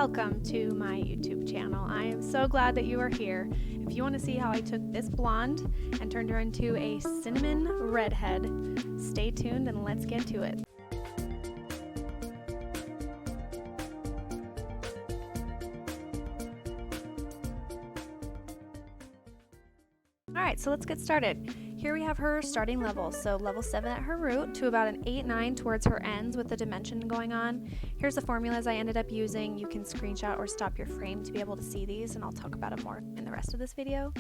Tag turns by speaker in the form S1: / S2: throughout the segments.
S1: Welcome to my YouTube channel. I am so glad that you are here. If you want to see how I took this blonde and turned her into a cinnamon redhead, stay tuned and let's get to it. Alright, so let's get started. Here we have her starting level, so level 7 at her root to about an 8-9 towards her ends with the dimension going on. Here's the formulas I ended up using. You can screenshot or stop your frame to be able to see these, and I'll talk about them more in the rest of this video.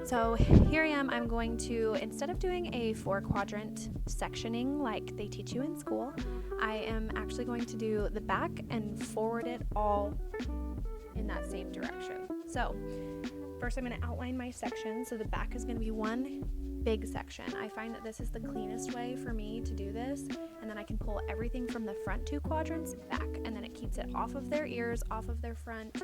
S1: So here I am. I'm going to, instead of doing a 4-quadrant sectioning like they teach you in school, I am actually going to do the back and forward it all in that same direction. So first I'm going to outline my section. So the back is going to be one big section. I find that this is the cleanest way for me to do this, and then I can pull everything from the front 2 quadrants back, and then it keeps it off of their ears, off of their front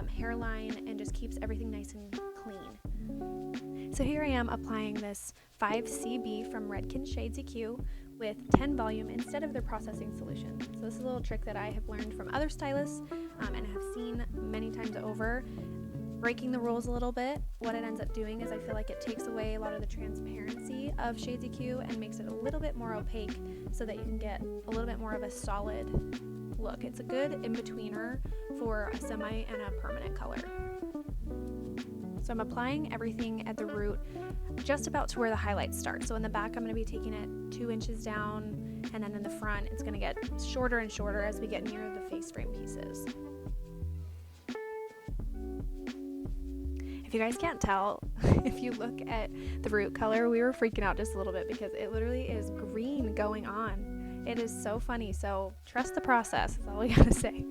S1: hairline, and just keeps everything nice and clean. So here I am applying this 5CB from Redken Shades EQ with 10 volume instead of their processing solution. So this is a little trick that I have learned from other stylists and have seen many times over. Breaking the rules a little bit, what it ends up doing is I feel like it takes away a lot of the transparency of Shades EQ and makes it a little bit more opaque so that you can get a little bit more of a solid look. It's a good in-betweener for a semi and a permanent color. So I'm applying everything at the root just about to where the highlights start. So in the back I'm going to be taking it 2 inches down, and then in the front it's going to get shorter and shorter as we get near the face frame pieces. If you guys can't tell, if you look at the root color, we were freaking out just a little bit because it literally is green going on. It is so funny, so trust the process is all we gotta say.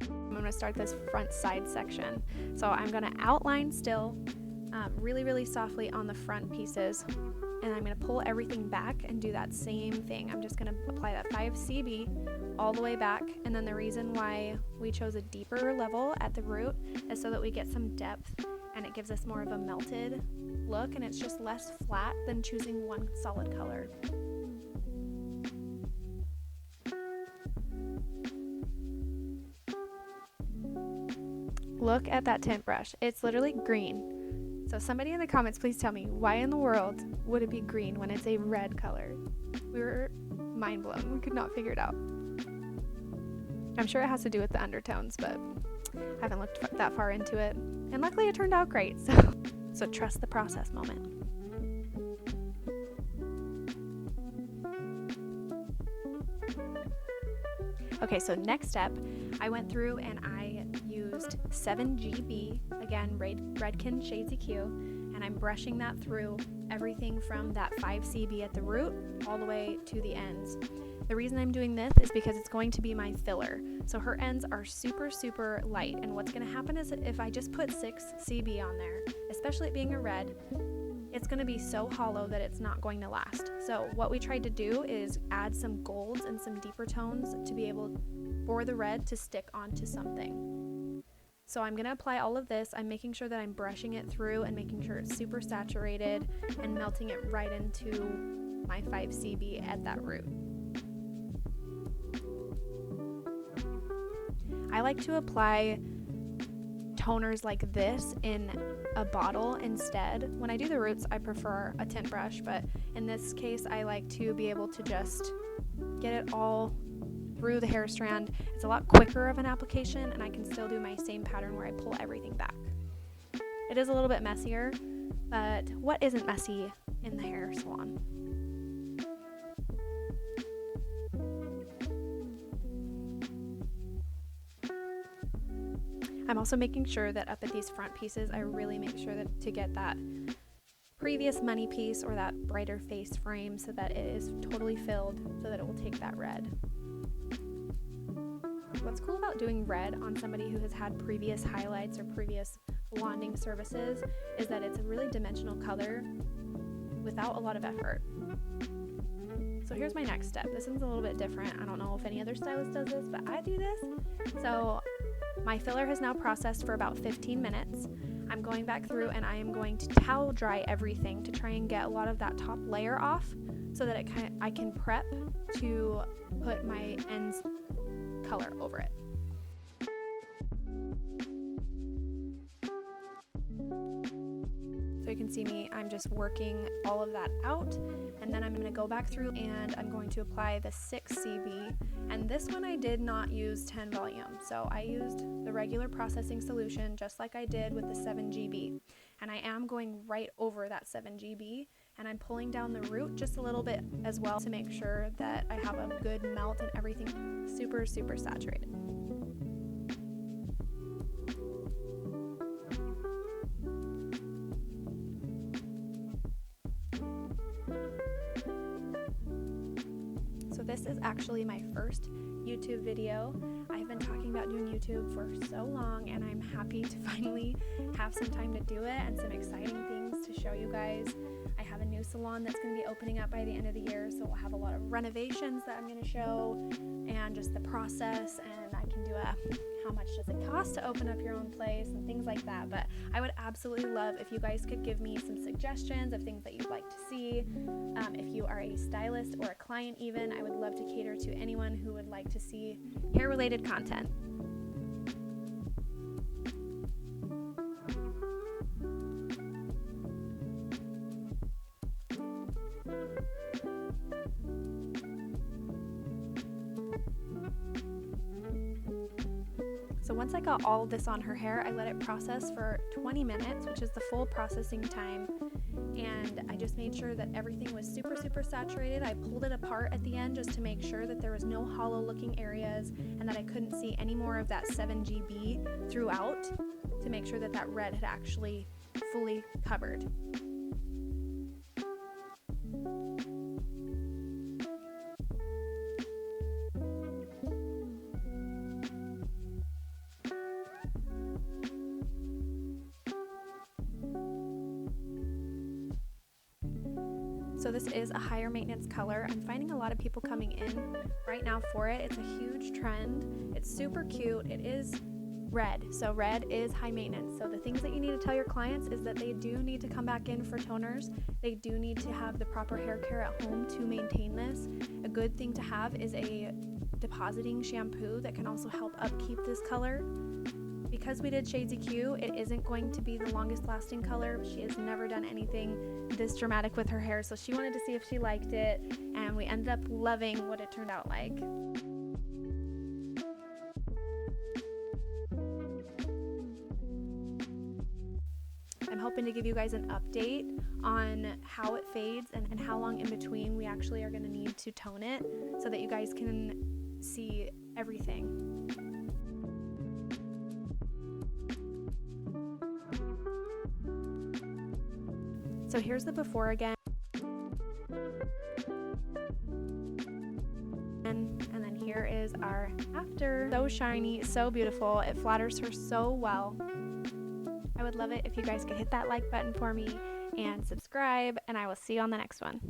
S1: I'm going to start this front side section. So I'm going to outline still really softly on the front pieces, and I'm going to pull everything back and do that same thing. I'm just going to apply that 5CB all the way back, and then the reason why we chose a deeper level at the root is so that we get some depth and it gives us more of a melted look, and it's just less flat than choosing one solid color. Look at that tint brush. It's literally green. So somebody in the comments, please tell me, why in the world would it be green when it's a red color? We were mind blown. We could not figure it out. I'm sure it has to do with the undertones, but I haven't looked that far into it. And luckily it turned out great. So trust the process moment. Okay, so next step, I went through and I used 7GB, again, Redken Shades EQ, and I'm brushing that through everything from that 5CB at the root all the way to the ends. The reason I'm doing this is because it's going to be my filler. So her ends are super light, and what's going to happen is if I just put 6CB on there, especially it being a red, it's going to be so hollow that it's not going to last. So what we tried to do is add some golds and some deeper tones to be able for the red to stick onto something. So I'm going to apply all of this. I'm making sure that I'm brushing it through and making sure it's super saturated and melting it right into my 5CB at that root. I like to apply toners like this in a bottle instead. When I do the roots, I prefer a tint brush, but in this case, I like to be able to just get it all through the hair strand. It's a lot quicker of an application, and I can still do my same pattern where I pull everything back. It is a little bit messier, but what isn't messy in the hair salon? I'm also making sure that up at these front pieces, I really make sure that to get that previous money piece or that brighter face frame so that it is totally filled so that it will take that red. What's cool about doing red on somebody who has had previous highlights or previous blonding services is that it's a really dimensional color without a lot of effort. So here's my next step. This one's a little bit different. I don't know if any other stylist does this, but I do this. So my filler has now processed for about 15 minutes. I'm going back through and I am going to towel dry everything to try and get a lot of that top layer off so that I can prep to put my ends color over it. So you can see me, I'm just working all of that out, and then I'm going to go back through and I'm going to apply the 6 CB, and this one I did not use 10 volume, so I used the regular processing solution just like I did with the 7 GB, and I am going right over that 7 GB, and I'm pulling down the root just a little bit as well to make sure that I have a good melt and everything super saturated. So this is actually my first YouTube video. I've been talking about doing YouTube for so long, and I'm happy to finally have some time to do it and some exciting things to show you guys. I have a new salon that's going to be opening up by the end of the year, so we'll have a lot of renovations that I'm going to show and just the process, and I can do how much does it cost to open up your own place and things like that. But I would absolutely love if you guys could give me some suggestions of things that you'd like to see. If you are a stylist or a client even, I would love to cater to anyone who would like to see hair related content. So once I got all of this on her hair, I let it process for 20 minutes, which is the full processing time. And I just made sure that everything was super saturated. I pulled it apart at the end just to make sure that there was no hollow looking areas and that I couldn't see any more of that 7 GB throughout, to make sure that that red had actually fully covered. So this is a higher maintenance color. I'm finding a lot of people coming in right now for it. It's a huge trend. It's super cute. It is red. So red is high maintenance. So the things that you need to tell your clients is that they do need to come back in for toners. They do need to have the proper hair care at home to maintain this. A good thing to have is a depositing shampoo that can also help upkeep this color. Because we did Shades EQ, it isn't going to be the longest lasting color. She has never done anything this dramatic with her hair, so she wanted to see if she liked it, and we ended up loving what it turned out like. I'm hoping to give you guys an update on how it fades and how long in between we actually are going to need to tone it, so that you guys can see everything. So here's the before again, and then here is our after. So shiny, so beautiful. It flatters her so well. I would love it if you guys could hit that like button for me and subscribe, and I will see you on the next one.